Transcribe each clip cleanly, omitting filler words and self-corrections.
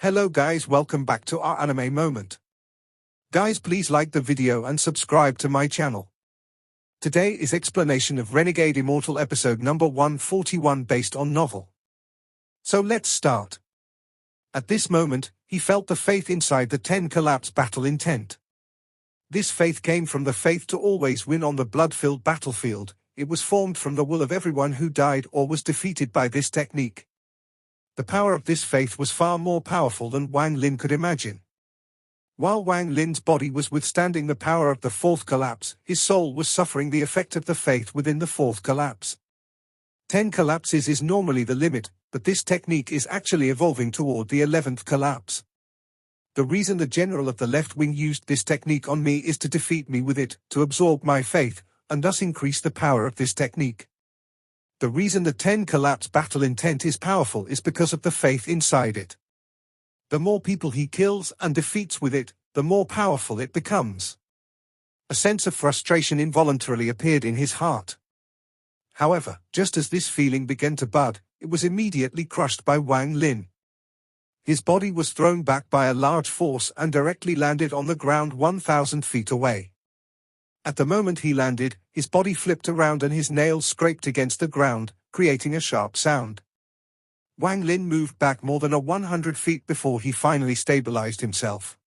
Hello guys, welcome back to our anime moment. Guys, please like the video and subscribe to my channel. Today is explanation of Renegade Immortal episode number 141 based on novel. So let's start. At this moment, he felt the faith inside the 10 collapse battle intent. This faith came from the faith to always win on the blood-filled battlefield. It was formed from the will of everyone who died or was defeated by this technique. The power of this faith was far more powerful than Wang Lin could imagine. While Wang Lin's body was withstanding the power of the fourth collapse, his soul was suffering the effect of the faith within the fourth collapse. 10 collapses is normally the limit, but this technique is actually evolving toward the 11th collapse. The reason the general of the left wing used this technique on me is to defeat me with it, to absorb my faith, and thus increase the power of this technique. The reason the 10 collapse battle intent is powerful is because of the faith inside it. The more people he kills and defeats with it, the more powerful it becomes. A sense of frustration involuntarily appeared in his heart. However, just as this feeling began to bud, it was immediately crushed by Wang Lin. His body was thrown back by a large force and directly landed on the ground 1,000 feet away. At the moment he landed, his body flipped around and his nails scraped against the ground, creating a sharp sound. Wang Lin moved back more than 100 feet before he finally stabilized himself.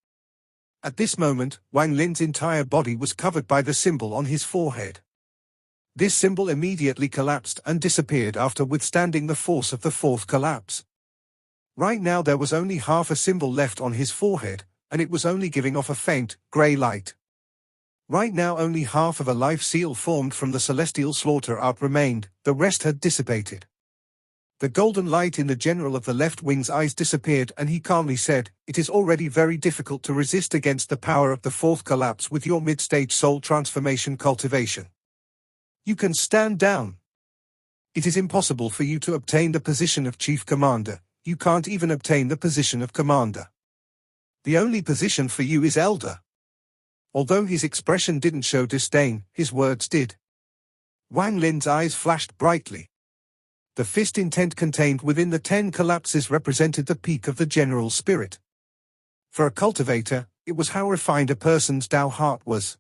At this moment, Wang Lin's entire body was covered by the symbol on his forehead. This symbol immediately collapsed and disappeared after withstanding the force of the fourth collapse. Right now there was only half a symbol left on his forehead, and it was only giving off a faint, grey light. Right now only half of a life seal formed from the celestial slaughter art remained, the rest had dissipated. The golden light in the general of the left wing's eyes disappeared and he calmly said, "It is already very difficult to resist against the power of the fourth collapse with your mid-stage soul transformation cultivation. You can stand down. It is impossible for you to obtain the position of chief commander, you can't even obtain the position of commander. The only position for you is elder." Although his expression didn't show disdain, his words did. Wang Lin's eyes flashed brightly. The fist intent contained within the 10 collapses represented the peak of the general spirit. For a cultivator, it was how refined a person's Tao heart was.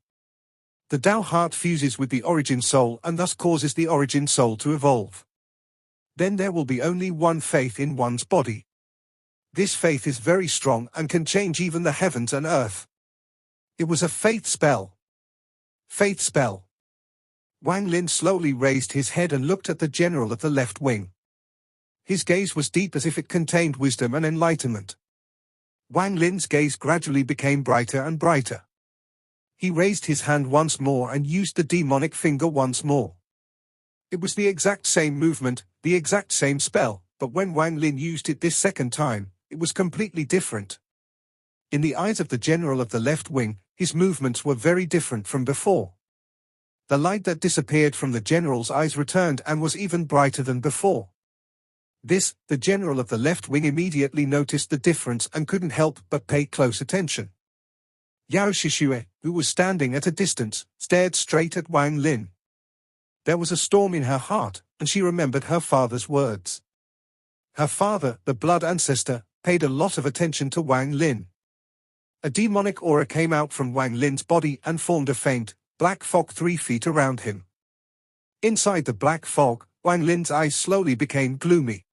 The Tao heart fuses with the origin soul and thus causes the origin soul to evolve. Then there will be only one faith in one's body. This faith is very strong and can change even the heavens and earth. It was a faith spell. Faith spell. Wang Lin slowly raised his head and looked at the general of the left wing. His gaze was deep as if it contained wisdom and enlightenment. Wang Lin's gaze gradually became brighter and brighter. He raised his hand once more and used the demonic finger once more. It was the exact same movement, the exact same spell, but when Wang Lin used it this second time, it was completely different. In the eyes of the general of the left wing, his movements were very different from before. The light that disappeared from the general's eyes returned and was even brighter than before. This, the general of the left wing immediately noticed the difference and couldn't help but pay close attention. Yao Shishue, who was standing at a distance, stared straight at Wang Lin. There was a storm in her heart, and she remembered her father's words. Her father, the blood ancestor, paid a lot of attention to Wang Lin. A demonic aura came out from Wang Lin's body and formed a faint, black fog 3 feet around him. Inside the black fog, Wang Lin's eyes slowly became gloomy.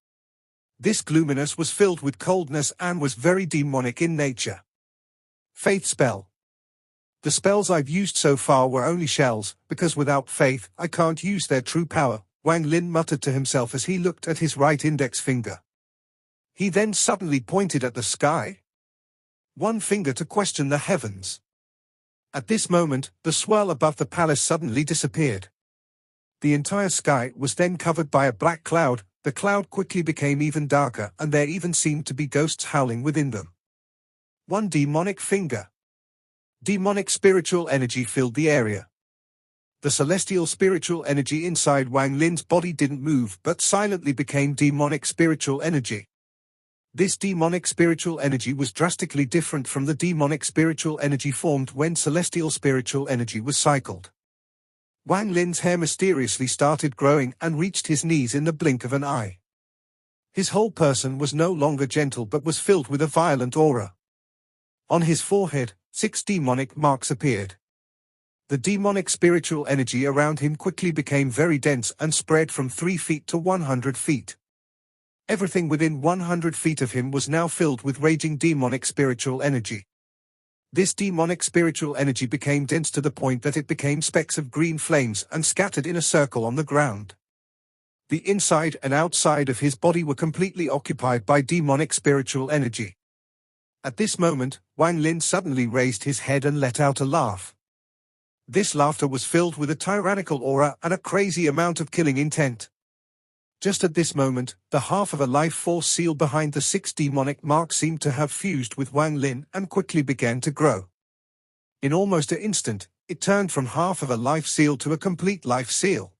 This gloominess was filled with coldness and was very demonic in nature. Faith spell. The spells I've used so far were only shells, because without faith, I can't use their true power, Wang Lin muttered to himself as he looked at his right index finger. He then suddenly pointed at the sky. One finger to question the heavens. At this moment, the swirl above the palace suddenly disappeared. The entire sky was then covered by a black cloud. The cloud quickly became even darker and there even seemed to be ghosts howling within them. One demonic finger. Demonic spiritual energy filled the area. The celestial spiritual energy inside Wang Lin's body didn't move but silently became demonic spiritual energy. This demonic spiritual energy was drastically different from the demonic spiritual energy formed when celestial spiritual energy was cycled. Wang Lin's hair mysteriously started growing and reached his knees in the blink of an eye. His whole person was no longer gentle but was filled with a violent aura. On his forehead, 6 demonic marks appeared. The demonic spiritual energy around him quickly became very dense and spread from 3 feet to 100 feet. Everything within 100 feet of him was now filled with raging demonic spiritual energy. This demonic spiritual energy became dense to the point that it became specks of green flames and scattered in a circle on the ground. The inside and outside of his body were completely occupied by demonic spiritual energy. At this moment, Wang Lin suddenly raised his head and let out a laugh. This laughter was filled with a tyrannical aura and a crazy amount of killing intent. Just at this moment, the half of a life force seal behind the 6 demonic marks seemed to have fused with Wang Lin and quickly began to grow. In almost an instant, it turned from half of a life seal to a complete life seal.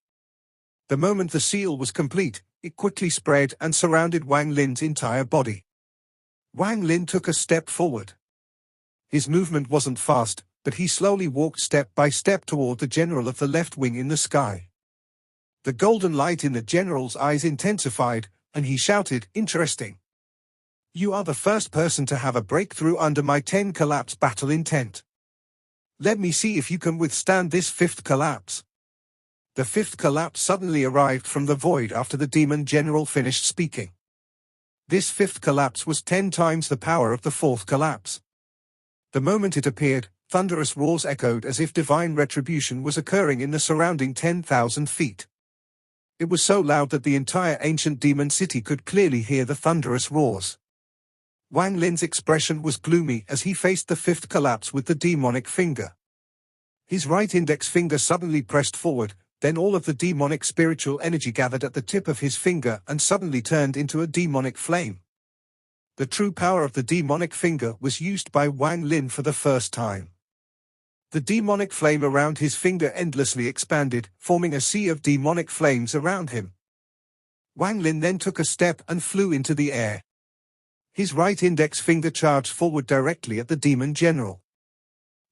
The moment the seal was complete, it quickly spread and surrounded Wang Lin's entire body. Wang Lin took a step forward. His movement wasn't fast, but he slowly walked step by step toward the general of the left wing in the sky. The golden light in the general's eyes intensified, and he shouted, "Interesting. You are the first person to have a breakthrough under my 10 collapse battle intent. Let me see if you can withstand this 5th collapse." The 5th collapse suddenly arrived from the void after the demon general finished speaking. This 5th collapse was 10 times the power of the 4th collapse. The moment it appeared, thunderous roars echoed as if divine retribution was occurring in the surrounding 10,000 feet. It was so loud that the entire ancient demon city could clearly hear the thunderous roars. Wang Lin's expression was gloomy as he faced the 5th collapse with the demonic finger. His right index finger suddenly pressed forward, then all of the demonic spiritual energy gathered at the tip of his finger and suddenly turned into a demonic flame. The true power of the demonic finger was used by Wang Lin for the first time. The demonic flame around his finger endlessly expanded, forming a sea of demonic flames around him. Wang Lin then took a step and flew into the air. His right index finger charged forward directly at the demon general.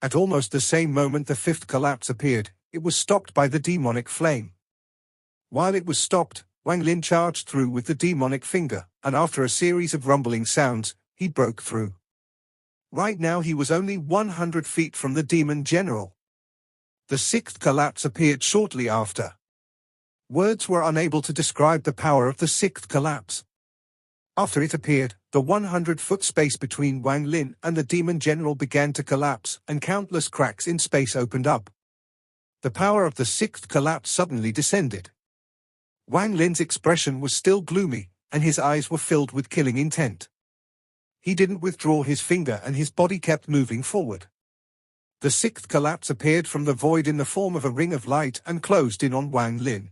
At almost the same moment the 5th collapse appeared, it was stopped by the demonic flame. While it was stopped, Wang Lin charged through with the demonic finger, and after a series of rumbling sounds, he broke through. Right now he was only 100 feet from the demon general. The 6th collapse appeared shortly after. Words were unable to describe the power of the 6th collapse. After it appeared, the 100-foot space between Wang Lin and the demon general began to collapse, and countless cracks in space opened up. The power of the 6th collapse suddenly descended. Wang Lin's expression was still gloomy, and his eyes were filled with killing intent. He didn't withdraw his finger and his body kept moving forward. The 6th collapse appeared from the void in the form of a ring of light and closed in on Wang Lin.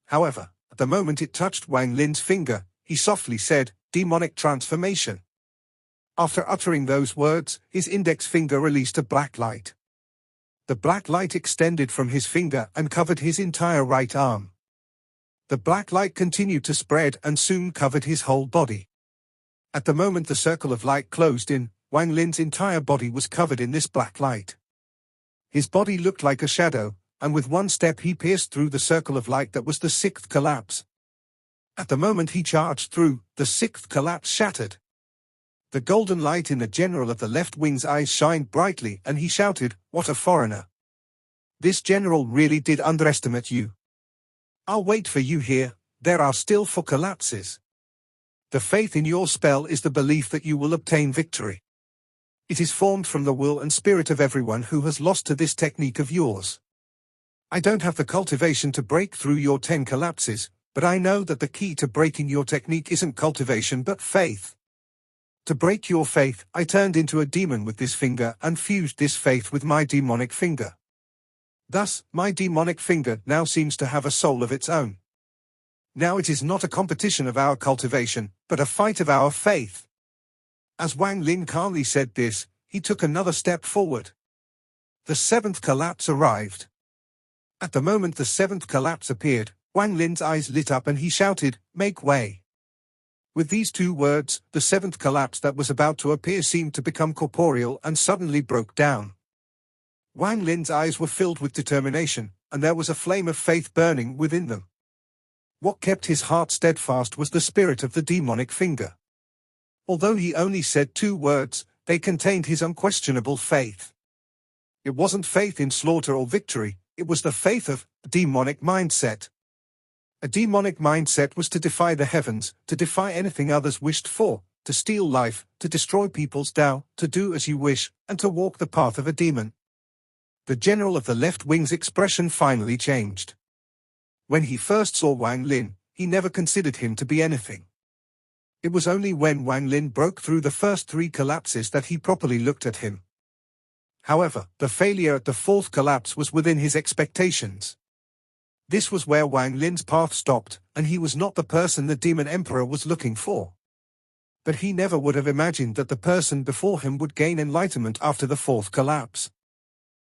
However, at the moment it touched Wang Lin's finger, he softly said, "Demonic transformation." After uttering those words, his index finger released a black light. The black light extended from his finger and covered his entire right arm. The black light continued to spread and soon covered his whole body. At the moment the circle of light closed in, Wang Lin's entire body was covered in this black light. His body looked like a shadow, and with one step he pierced through the circle of light that was the 6th collapse. At the moment he charged through, the 6th collapse shattered. The golden light in the general of the left wing's eyes shined brightly and he shouted, "What a foreigner! This general really did underestimate you. I'll wait for you here, there are still 4 collapses. The faith in your spell is the belief that you will obtain victory. It is formed from the will and spirit of everyone who has lost to this technique of yours. I don't have the cultivation to break through your 10 collapses, but I know that the key to breaking your technique isn't cultivation but faith. To break your faith, I turned into a demon with this finger and fused this faith with my demonic finger. Thus, my demonic finger now seems to have a soul of its own. Now it is not a competition of our cultivation, but a fight of our faith." As Wang Lin calmly said this, he took another step forward. The 7th collapse arrived. At the moment the 7th collapse appeared, Wang Lin's eyes lit up and he shouted, "Make way." With these 2 words, the 7th collapse that was about to appear seemed to become corporeal and suddenly broke down. Wang Lin's eyes were filled with determination, and there was a flame of faith burning within them. What kept his heart steadfast was the spirit of the demonic finger. Although he only said 2 words, they contained his unquestionable faith. It wasn't faith in slaughter or victory, it was the faith of a demonic mindset. A demonic mindset was to defy the heavens, to defy anything others wished for, to steal life, to destroy people's Tao, to do as you wish, and to walk the path of a demon. The general of the left wing's expression finally changed. When he first saw Wang Lin, he never considered him to be anything. It was only when Wang Lin broke through the first 3 collapses that he properly looked at him. However, the failure at the 4th collapse was within his expectations. This was where Wang Lin's path stopped, and he was not the person the Demon Emperor was looking for. But he never would have imagined that the person before him would gain enlightenment after the 4th collapse.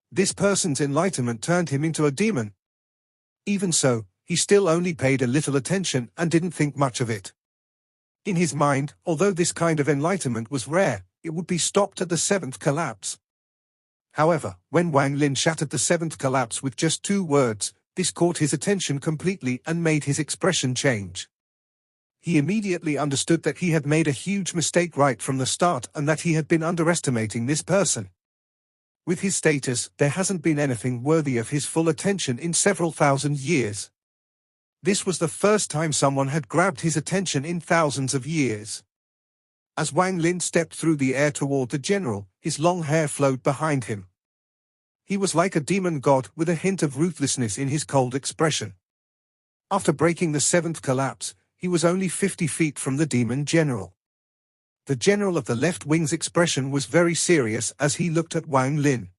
This person's enlightenment turned him into a demon. Even so, he still only paid a little attention and didn't think much of it. In his mind, although this kind of enlightenment was rare, it would be stopped at the 7th collapse. However, when Wang Lin shattered the 7th collapse with just 2 words, this caught his attention completely and made his expression change. He immediately understood that he had made a huge mistake right from the start and that he had been underestimating this person. With his status, there hasn't been anything worthy of his full attention in several thousand years. This was the first time someone had grabbed his attention in thousands of years. As Wang Lin stepped through the air toward the general, his long hair flowed behind him. He was like a demon god with a hint of ruthlessness in his cold expression. After breaking the 7th collapse, he was only 50 feet from the demon general. The general of the left wing's expression was very serious as he looked at Wang Lin.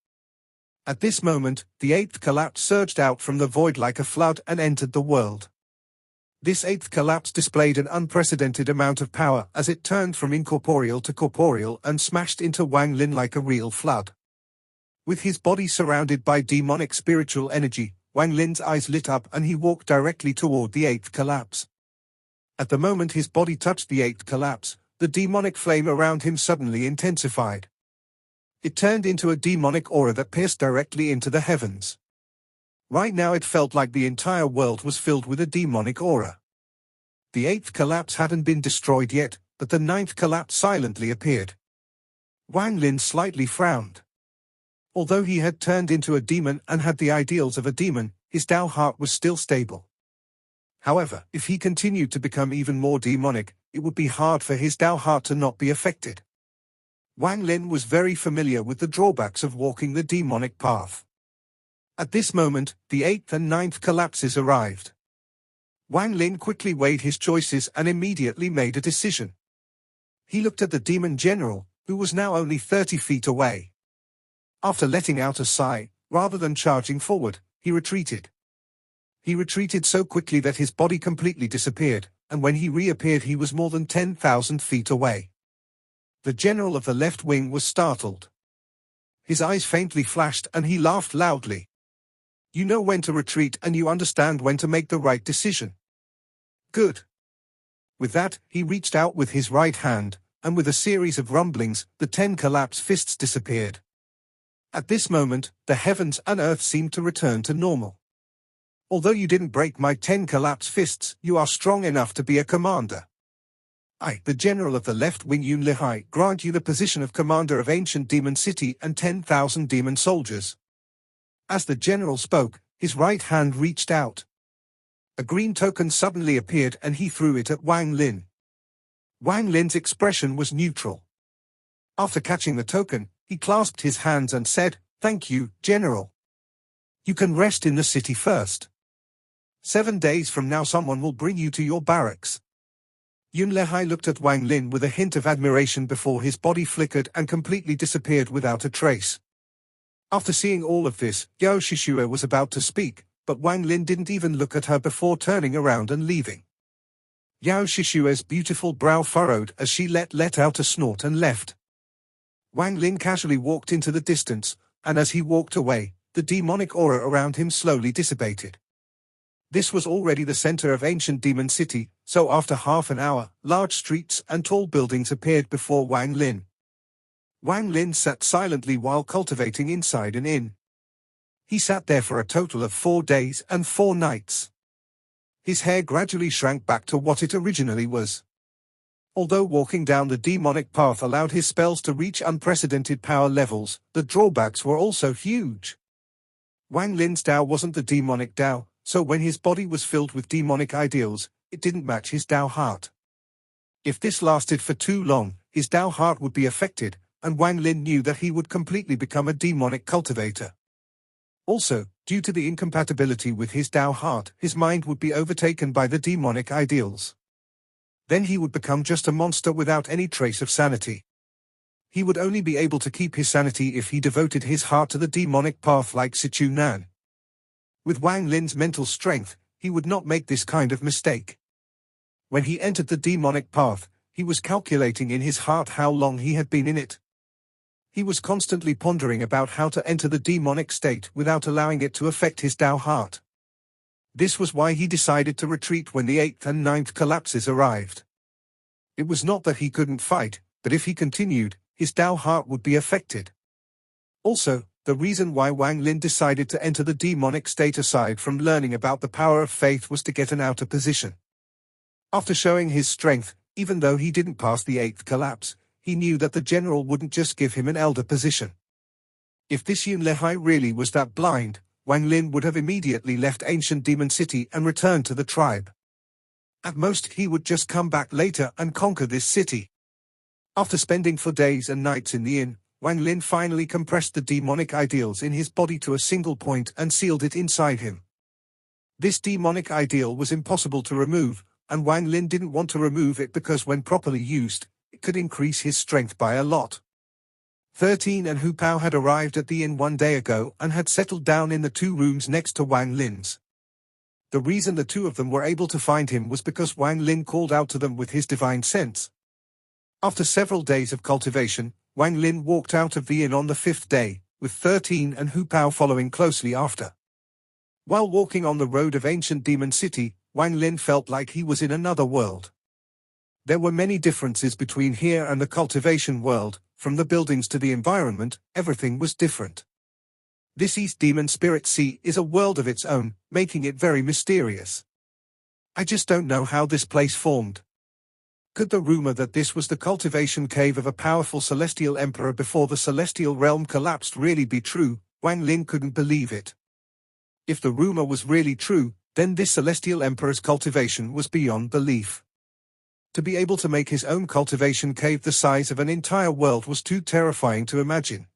At this moment, the 8th collapse surged out from the void like a flood and entered the world. This 8th collapse displayed an unprecedented amount of power as it turned from incorporeal to corporeal and smashed into Wang Lin like a real flood. With his body surrounded by demonic spiritual energy, Wang Lin's eyes lit up and he walked directly toward the 8th collapse. At the moment his body touched the 8th collapse, the demonic flame around him suddenly intensified. It turned into a demonic aura that pierced directly into the heavens. Right now it felt like the entire world was filled with a demonic aura. The 8th collapse hadn't been destroyed yet, but the 9th collapse silently appeared. Wang Lin slightly frowned. Although he had turned into a demon and had the ideals of a demon, his Tao heart was still stable. However, if he continued to become even more demonic, it would be hard for his Tao heart to not be affected. Wang Lin was very familiar with the drawbacks of walking the demonic path. At this moment, the 8th and 9th collapses arrived. Wang Lin quickly weighed his choices and immediately made a decision. He looked at the demon general, who was now only 30 feet away. After letting out a sigh, rather than charging forward, he retreated. He retreated so quickly that his body completely disappeared, and when he reappeared he was more than 10,000 feet away. The general of the left wing was startled. His eyes faintly flashed and he laughed loudly. You know when to retreat and you understand when to make the right decision. Good. With that, he reached out with his right hand, and with a series of rumblings, the 10 collapse fists disappeared. At this moment, the heavens and earth seemed to return to normal. Although you didn't break my 10 collapse fists, you are strong enough to be a commander. I, the general of the left wing Yun Lihai, grant you the position of commander of ancient demon city and 10,000 demon soldiers. As the general spoke, his right hand reached out. A green token suddenly appeared and he threw it at Wang Lin. Wang Lin's expression was neutral. After catching the token, he clasped his hands and said, "Thank you, General. You can rest in the city first. 7 days from now someone will bring you to your barracks." Yun Lehai looked at Wang Lin with a hint of admiration before his body flickered and completely disappeared without a trace. After seeing all of this, Yao Shishue was about to speak, but Wang Lin didn't even look at her before turning around and leaving. Yao Shishue's beautiful brow furrowed as she let out a snort and left. Wang Lin casually walked into the distance, and as he walked away, the demonic aura around him slowly dissipated. This was already the center of ancient demon city, so after half an hour, large streets and tall buildings appeared before Wang Lin. Wang Lin sat silently while cultivating inside an inn. He sat there for a total of 4 days and 4 nights. his hair gradually shrank back to what it originally was. Although walking down the demonic path allowed his spells to reach unprecedented power levels, the drawbacks were also huge. Wang Lin's Tao wasn't the demonic Tao, so when his body was filled with demonic ideals, it didn't match his Tao heart. If this lasted for too long, his Tao heart would be affected, and Wang Lin knew that he would completely become a demonic cultivator. Also, due to the incompatibility with his Tao heart, his mind would be overtaken by the demonic ideals. Then he would become just a monster without any trace of sanity. He would only be able to keep his sanity if he devoted his heart to the demonic path like Sichu Nan. With Wang Lin's mental strength, he would not make this kind of mistake. When he entered the demonic path, he was calculating in his heart how long he had been in it. He was constantly pondering about how to enter the demonic state without allowing it to affect his Tao heart. This was why he decided to retreat when the 8th and 9th collapses arrived. It was not that he couldn't fight, but if he continued, his Tao heart would be affected. Also, the reason why Wang Lin decided to enter the demonic state aside from learning about the power of faith was to get an outer position. After showing his strength, even though he didn't pass the 8th collapse, he knew that the general wouldn't just give him an elder position. If this Yun Lehai really was that blind, Wang Lin would have immediately left ancient Demon City and returned to the tribe. At most he would just come back later and conquer this city. After spending 4 days and nights in the inn, Wang Lin finally compressed the demonic ideals in his body to a single point and sealed it inside him. This demonic ideal was impossible to remove, and Wang Lin didn't want to remove it because when properly used, it could increase his strength by a lot. 13 and Hu Pao had arrived at the inn 1 day ago and had settled down in the 2 rooms next to Wang Lin's. The reason the 2 of them were able to find him was because Wang Lin called out to them with his divine sense. After several days of cultivation, Wang Lin walked out of the inn on the 5th day, with 13 and Hu Pao following closely after. While walking on the road of ancient Demon City, Wang Lin felt like he was in another world. There were many differences between here and the cultivation world, from the buildings to the environment, everything was different. This East Demon Spirit Sea is a world of its own, making it very mysterious. I just don't know how this place formed. Could the rumor that this was the cultivation cave of a powerful celestial emperor before the celestial realm collapsed really be true? Wang Lin couldn't believe it. If the rumor was really true, then this celestial emperor's cultivation was beyond belief. To be able to make his own cultivation cave the size of an entire world was too terrifying to imagine.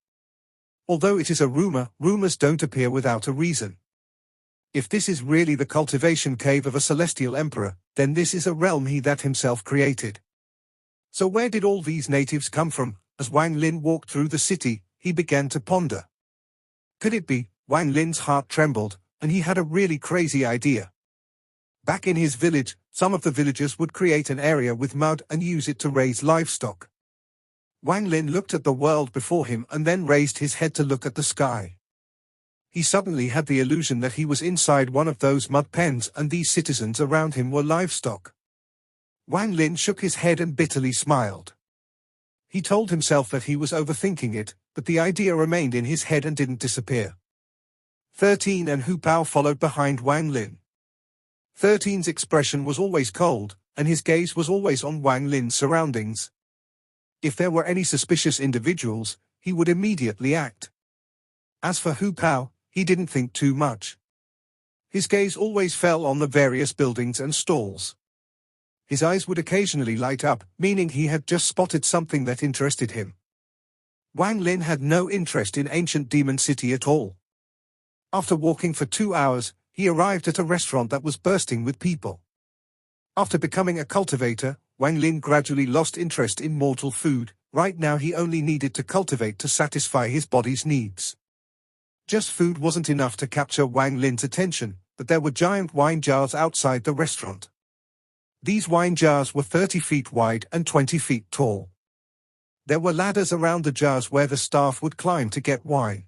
Although it is a rumor, rumors don't appear without a reason. If this is really the cultivation cave of a celestial emperor, then this is a realm he that himself created. So where did all these natives come from? As Wang Lin walked through the city, he began to ponder. Could it be? Wang Lin's heart trembled, and he had a really crazy idea. Back in his village, some of the villagers would create an area with mud and use it to raise livestock. Wang Lin looked at the world before him and then raised his head to look at the sky. He suddenly had the illusion that he was inside one of those mud pens and these citizens around him were livestock. Wang Lin shook his head and bitterly smiled. He told himself that he was overthinking it, but the idea remained in his head and didn't disappear. 13 and Hu Pao followed behind Wang Lin. 13's expression was always cold, and his gaze was always on Wang Lin's surroundings. If there were any suspicious individuals, he would immediately act. As for Hu Pao, he didn't think too much. His gaze always fell on the various buildings and stalls. His eyes would occasionally light up, meaning he had just spotted something that interested him. Wang Lin had no interest in ancient Demon City at all. After walking for 2 hours, he arrived at a restaurant that was bursting with people. After becoming a cultivator, Wang Lin gradually lost interest in mortal food. Right now he only needed to cultivate to satisfy his body's needs. Just food wasn't enough to capture Wang Lin's attention, but there were giant wine jars outside the restaurant. These wine jars were 30 feet wide and 20 feet tall. There were ladders around the jars where the staff would climb to get wine.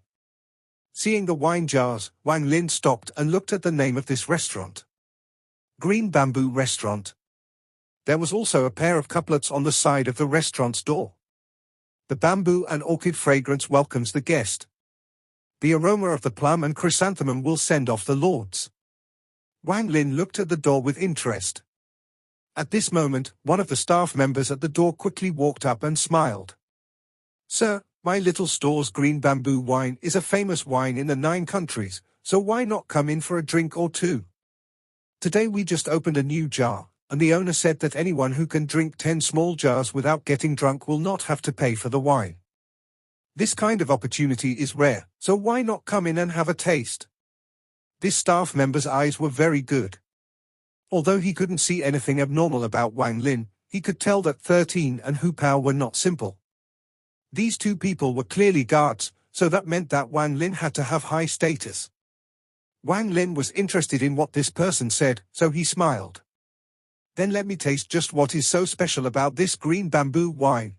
Seeing the wine jars, Wang Lin stopped and looked at the name of this restaurant. Green Bamboo Restaurant. There was also a pair of couplets on the side of the restaurant's door. The bamboo and orchid fragrance welcomes the guest. The aroma of the plum and chrysanthemum will send off the lords. Wang Lin looked at the door with interest. At this moment, one of the staff members at the door quickly walked up and smiled. "Sir, my little store's green bamboo wine is a famous wine in the 9 countries, so why not come in for a drink or two? Today we just opened a new jar, and the owner said that anyone who can drink 10 small jars without getting drunk will not have to pay for the wine. This kind of opportunity is rare, so why not come in and have a taste?" This staff member's eyes were very good. Although he couldn't see anything abnormal about Wang Lin, he could tell that 13 and Hu Pao were not simple. These 2 people were clearly guards, so that meant that Wang Lin had to have high status. Wang Lin was interested in what this person said, so he smiled. "Then let me taste just what is so special about this green bamboo wine."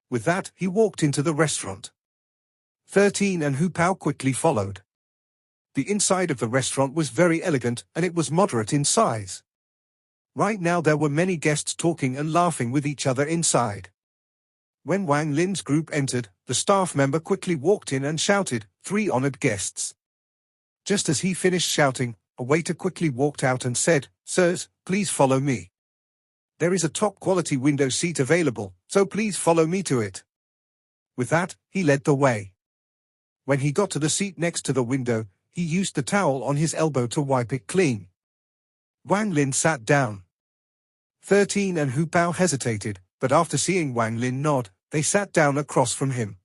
With that, he walked into the restaurant. 13 and Hu Pao quickly followed. The inside of the restaurant was very elegant, and it was moderate in size. Right now there were many guests talking and laughing with each other inside. When Wang Lin's group entered, the staff member quickly walked in and shouted, "3 honored guests." Just as he finished shouting, a waiter quickly walked out and said, "Sirs, please follow me. There is a top-quality window seat available, so please follow me to it." With that, he led the way. When he got to the seat next to the window, he used the towel on his elbow to wipe it clean. Wang Lin sat down. 13 and Hu Pao hesitated, but after seeing Wang Lin nod, they sat down across from him.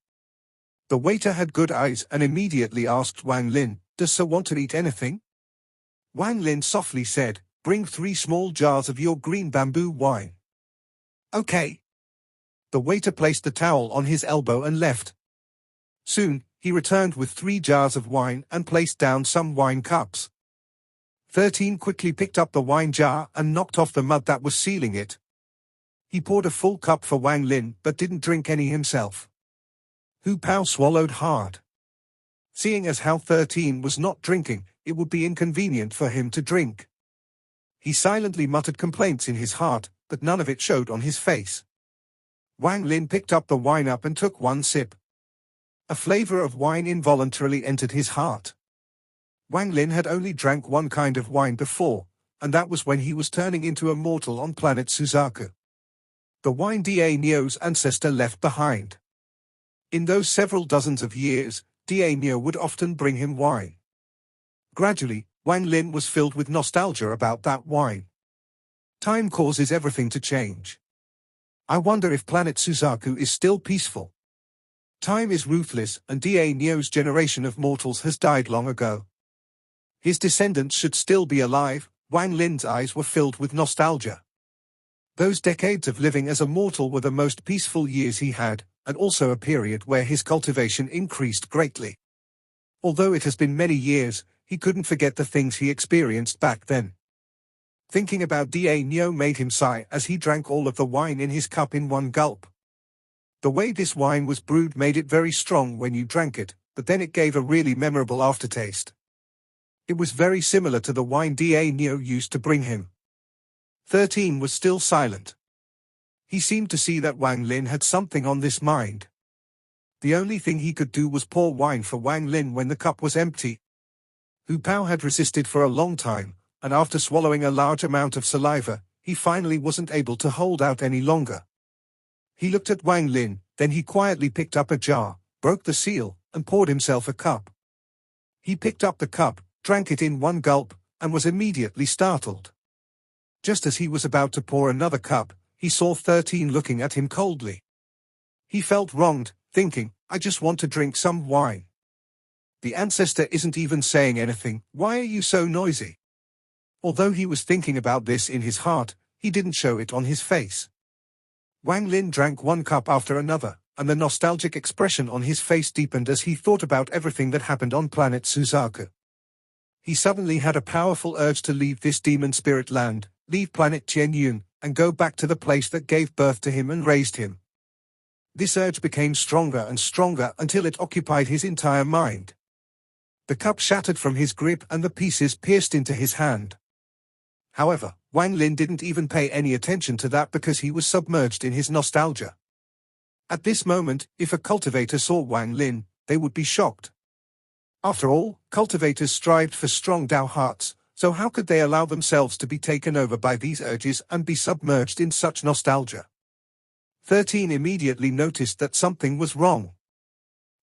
The waiter had good eyes and immediately asked Wang Lin, "Does Sir want to eat anything?" Wang Lin softly said, "Bring 3 small jars of your green bamboo wine." "Okay." The waiter placed the towel on his elbow and left. Soon, he returned with 3 jars of wine and placed down some wine cups. 13 quickly picked up the wine jar and knocked off the mud that was sealing it. He poured a full cup for Wang Lin but didn't drink any himself. Hu Pao swallowed hard. Seeing as how 13 was not drinking, it would be inconvenient for him to drink. He silently muttered complaints in his heart, but none of it showed on his face. Wang Lin picked up the wine and took 1 sip. A flavor of wine involuntarily entered his heart. Wang Lin had only drank 1 kind of wine before, and that was when he was turning into a mortal on planet Suzaku. The wine Daimyo's ancestor left behind. In those several dozens of years, Daimyo would often bring him wine. Gradually, Wang Lin was filled with nostalgia about that wine. Time causes everything to change. I wonder if planet Suzaku is still peaceful. Time is ruthless, and Daimyo's generation of mortals has died long ago. His descendants should still be alive. Wang Lin's eyes were filled with nostalgia. Those decades of living as a mortal were the most peaceful years he had, and also a period where his cultivation increased greatly. Although it has been many years, he couldn't forget the things he experienced back then. Thinking about Daimyo made him sigh as he drank all of the wine in his cup in 1 gulp. The way this wine was brewed made it very strong when you drank it, but then it gave a really memorable aftertaste. It was very similar to the wine Daimyo used to bring him. 13 was still silent. He seemed to see that Wang Lin had something on this mind. The only thing he could do was pour wine for Wang Lin when the cup was empty. Hu Pao had resisted for a long time, and after swallowing a large amount of saliva, he finally wasn't able to hold out any longer. He looked at Wang Lin, then he quietly picked up a jar, broke the seal, and poured himself a cup. He picked up the cup, drank it in 1 gulp, and was immediately startled. Just as he was about to pour another cup, he saw 13 looking at him coldly. He felt wronged, thinking, "I just want to drink some wine. The ancestor isn't even saying anything, why are you so noisy?" Although he was thinking about this in his heart, he didn't show it on his face. Wang Lin drank 1 cup after another, and the nostalgic expression on his face deepened as he thought about everything that happened on planet Suzaku. He suddenly had a powerful urge to leave this demon spirit land, leave planet Tianyun, and go back to the place that gave birth to him and raised him. This urge became stronger and stronger until it occupied his entire mind. The cup shattered from his grip and the pieces pierced into his hand. However, Wang Lin didn't even pay any attention to that because he was submerged in his nostalgia. At this moment, if a cultivator saw Wang Lin, they would be shocked. After all, cultivators strived for strong Dao hearts, So how could they allow themselves to be taken over by these urges and be submerged in such nostalgia? 13 immediately noticed that something was wrong.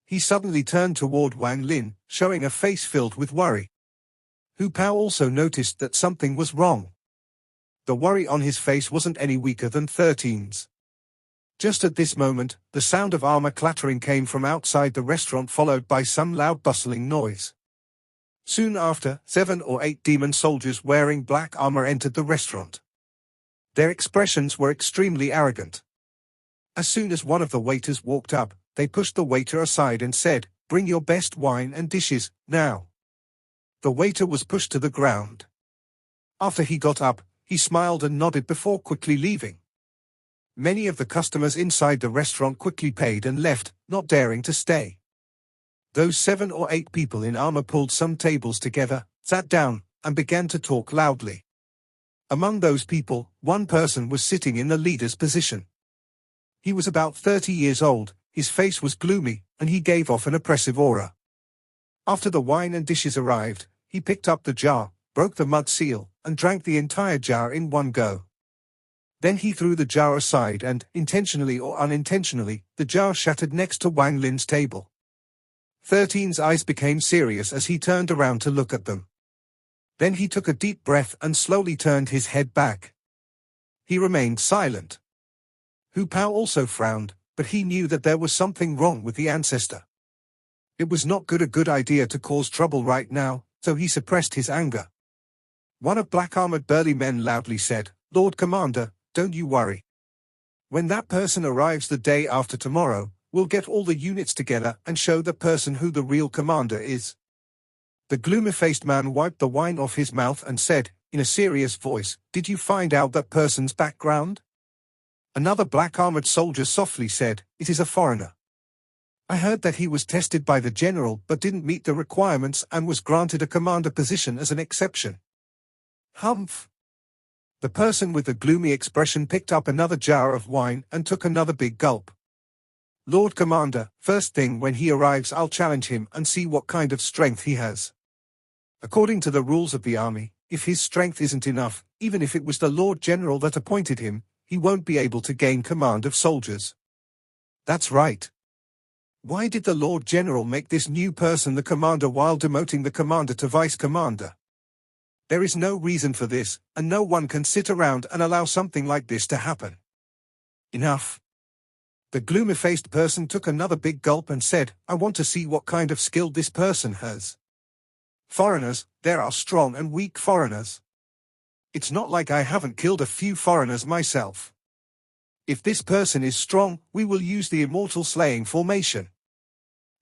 He suddenly turned toward Wang Lin, showing a face filled with worry. Hu Pao also noticed that something was wrong. The worry on his face wasn't any weaker than 13's. Just at this moment, the sound of armor clattering came from outside the restaurant, followed by some loud bustling noise. Soon after, 7 or 8 demon soldiers wearing black armor entered the restaurant. Their expressions were extremely arrogant. As soon as one of the waiters walked up, they pushed the waiter aside and said, "Bring your best wine and dishes, now." The waiter was pushed to the ground. After he got up, he smiled and nodded before quickly leaving. Many of the customers inside the restaurant quickly paid and left, not daring to stay. Those 7 or 8 people in armor pulled some tables together, sat down, and began to talk loudly. Among those people, one person was sitting in the leader's position. He was about 30 years old, his face was gloomy, and he gave off an oppressive aura. After the wine and dishes arrived, he picked up the jar, broke the mud seal, and drank the entire jar in one go. Then he threw the jar aside and, intentionally or unintentionally, the jar shattered next to Wang Lin's table. 13's eyes became serious as he turned around to look at them. Then he took a deep breath and slowly turned his head back. He remained silent. Hu Pao also frowned, but he knew that there was something wrong with the ancestor. It was not a good idea to cause trouble right now, so he suppressed his anger. One of black-armored burly men loudly said, "Lord Commander, don't you worry. When that person arrives the day after tomorrow, we'll get all the units together and show the person who the real commander is." The gloomy-faced man wiped the wine off his mouth and said, in a serious voice, "Did you find out that person's background?" Another black-armored soldier softly said, "It is a foreigner. I heard that he was tested by the general but didn't meet the requirements and was granted a commander position as an exception." Humph. The person with the gloomy expression picked up another jar of wine and took another big gulp. "Lord Commander, first thing when he arrives I'll challenge him and see what kind of strength he has. According to the rules of the army, if his strength isn't enough, even if it was the Lord General that appointed him, he won't be able to gain command of soldiers." That's right. Why did the Lord General make this new person the commander while demoting the commander to vice commander? There is no reason for this, and no one can sit around and allow something like this to happen. Enough. The gloomy-faced person took another big gulp and said, "I want to see what kind of skill this person has. Foreigners, there are strong and weak foreigners. It's not like I haven't killed a few foreigners myself. If this person is strong, we will use the immortal slaying formation."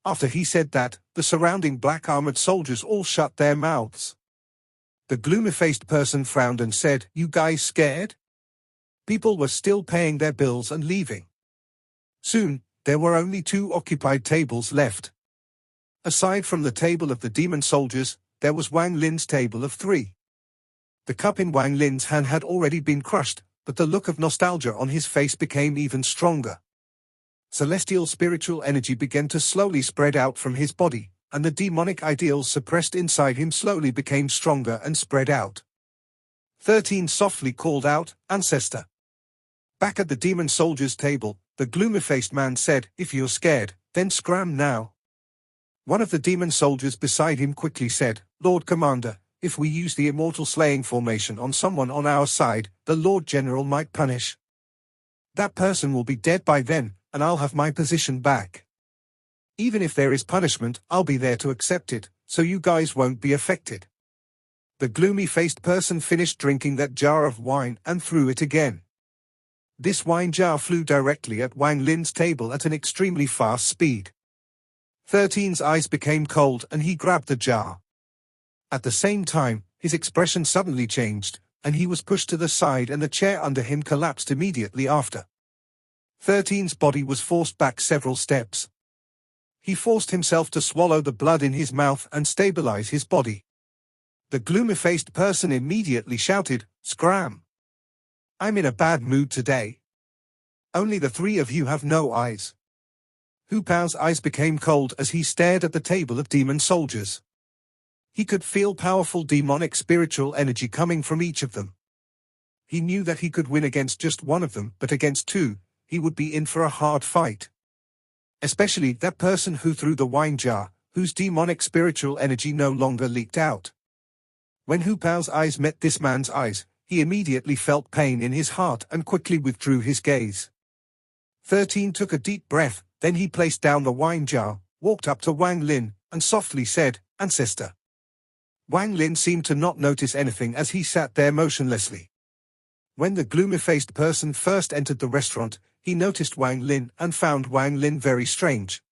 After he said that, the surrounding black-armored soldiers all shut their mouths. The gloomy-faced person frowned and said, "You guys scared?" People were still paying their bills and leaving. Soon, there were only 2 occupied tables left. Aside from the table of the demon soldiers, there was Wang Lin's table of 3. The cup in Wang Lin's hand had already been crushed, but the look of nostalgia on his face became even stronger. Celestial spiritual energy began to slowly spread out from his body, and the demonic ideals suppressed inside him slowly became stronger and spread out. 13 softly called out, "Ancestor." Back at the demon soldier's table, the gloomy-faced man said, "If you're scared, then scram now." One of the demon soldiers beside him quickly said, "Lord Commander, if we use the immortal slaying formation on someone on our side, the Lord General might punish. That person will be dead by then, and I'll have my position back. Even if there is punishment, I'll be there to accept it, so you guys won't be affected." The gloomy-faced person finished drinking that jar of wine and threw it again. This wine jar flew directly at Wang Lin's table at an extremely fast speed. 13's eyes became cold and he grabbed the jar. At the same time, his expression suddenly changed, and he was pushed to the side and the chair under him collapsed immediately after. 13's body was forced back several steps. He forced himself to swallow the blood in his mouth and stabilize his body. The gloomy-faced person immediately shouted, "Scram! I'm in a bad mood today. Only the 3 of you have no eyes." Hu Pao's eyes became cold as he stared at the table of demon soldiers. He could feel powerful demonic spiritual energy coming from each of them. He knew that he could win against just one of them, but against two, he would be in for a hard fight. Especially that person who threw the wine jar, whose demonic spiritual energy no longer leaked out. When Hu Pao's eyes met this man's eyes, he immediately felt pain in his heart and quickly withdrew his gaze. 13 took a deep breath, then he placed down the wine jar, walked up to Wang Lin, and softly said, "Ancestor." Wang Lin seemed to not notice anything as he sat there motionlessly. When the gloomy-faced person first entered the restaurant, he noticed Wang Lin and found Wang Lin very strange.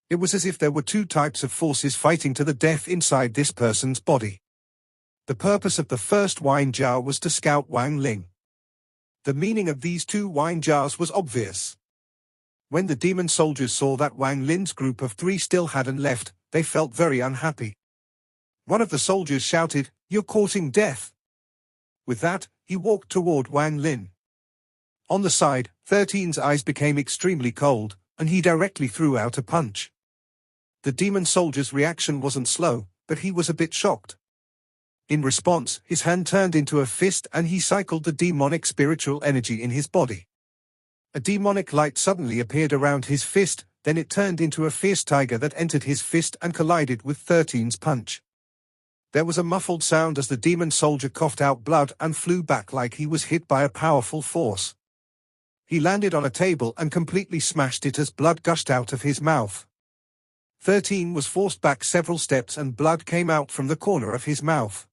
It was as if there were two types of forces fighting to the death inside this person's body. The purpose of the first wine jar was to scout Wang Lin. The meaning of these two wine jars was obvious. When the demon soldiers saw that Wang Lin's group of 3 still hadn't left, they felt very unhappy. One of the soldiers shouted, "You're courting death." With that, he walked toward Wang Lin. On the side, 13's eyes became extremely cold, and he directly threw out a punch. The demon soldier's reaction wasn't slow, but he was a bit shocked. In response, his hand turned into a fist and he cycled the demonic spiritual energy in his body. A demonic light suddenly appeared around his fist, then it turned into a fierce tiger that entered his fist and collided with 13's punch. There was a muffled sound as the demon soldier coughed out blood and flew back like he was hit by a powerful force. He landed on a table and completely smashed it as blood gushed out of his mouth. 13 was forced back several steps and blood came out from the corner of his mouth.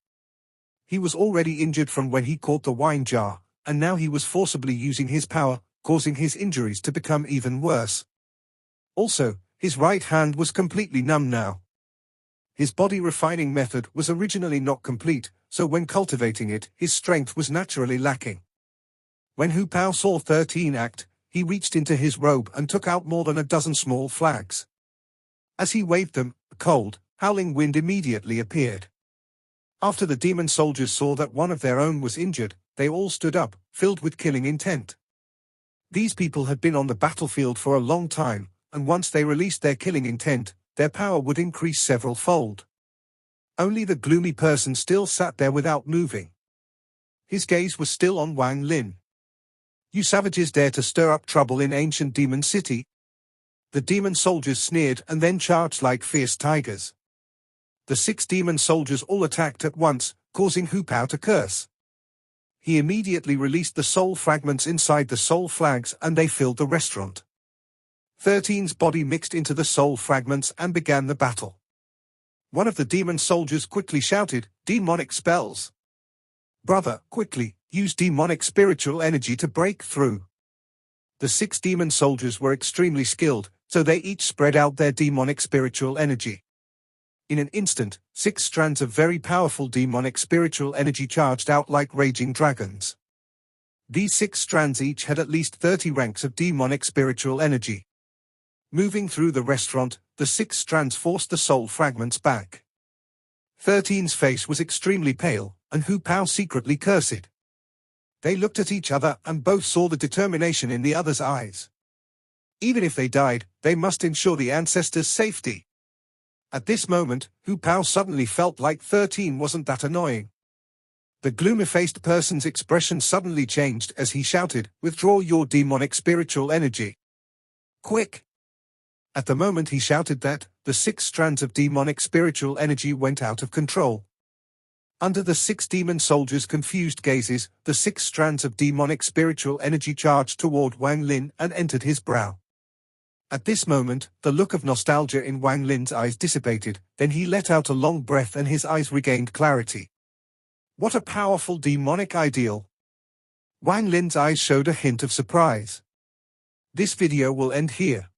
He was already injured from when he caught the wine jar, and now he was forcibly using his power, causing his injuries to become even worse. Also, his right hand was completely numb now. His body refining method was originally not complete, so when cultivating it, his strength was naturally lacking. When Hu Pao saw 13 act, he reached into his robe and took out more than a dozen small flags. As he waved them, a cold, howling wind immediately appeared. After the demon soldiers saw that one of their own was injured, they all stood up, filled with killing intent. These people had been on the battlefield for a long time, and once they released their killing intent, their power would increase several-fold. Only the gloomy person still sat there without moving. His gaze was still on Wang Lin. "You savages dare to stir up trouble in ancient demon city?" The demon soldiers sneered and then charged like fierce tigers. The 6 demon soldiers all attacked at once, causing Hu Pao to curse. He immediately released the soul fragments inside the soul flags and they filled the restaurant. 13's body mixed into the soul fragments and began the battle. One of the demon soldiers quickly shouted, "Demonic spells! Brother, quickly, use demonic spiritual energy to break through." The 6 demon soldiers were extremely skilled, so they each spread out their demonic spiritual energy. In an instant, 6 strands of very powerful demonic spiritual energy charged out like raging dragons. These 6 strands each had at least 30 ranks of demonic spiritual energy. Moving through the restaurant, the 6 strands forced the soul fragments back. 13's face was extremely pale, and Hu Pao secretly cursed. They looked at each other and both saw the determination in the other's eyes. Even if they died, they must ensure the ancestors' safety. At this moment, Hu Pao suddenly felt like 13 wasn't that annoying. The gloomy-faced person's expression suddenly changed as he shouted, "Withdraw your demonic spiritual energy. Quick!" At the moment he shouted that, the 6 strands of demonic spiritual energy went out of control. Under the 6 demon soldiers' confused gazes, the 6 strands of demonic spiritual energy charged toward Wang Lin and entered his brow. At this moment, the look of nostalgia in Wang Lin's eyes dissipated, then he let out a long breath and his eyes regained clarity. What a powerful demonic ideal! Wang Lin's eyes showed a hint of surprise. This video will end here.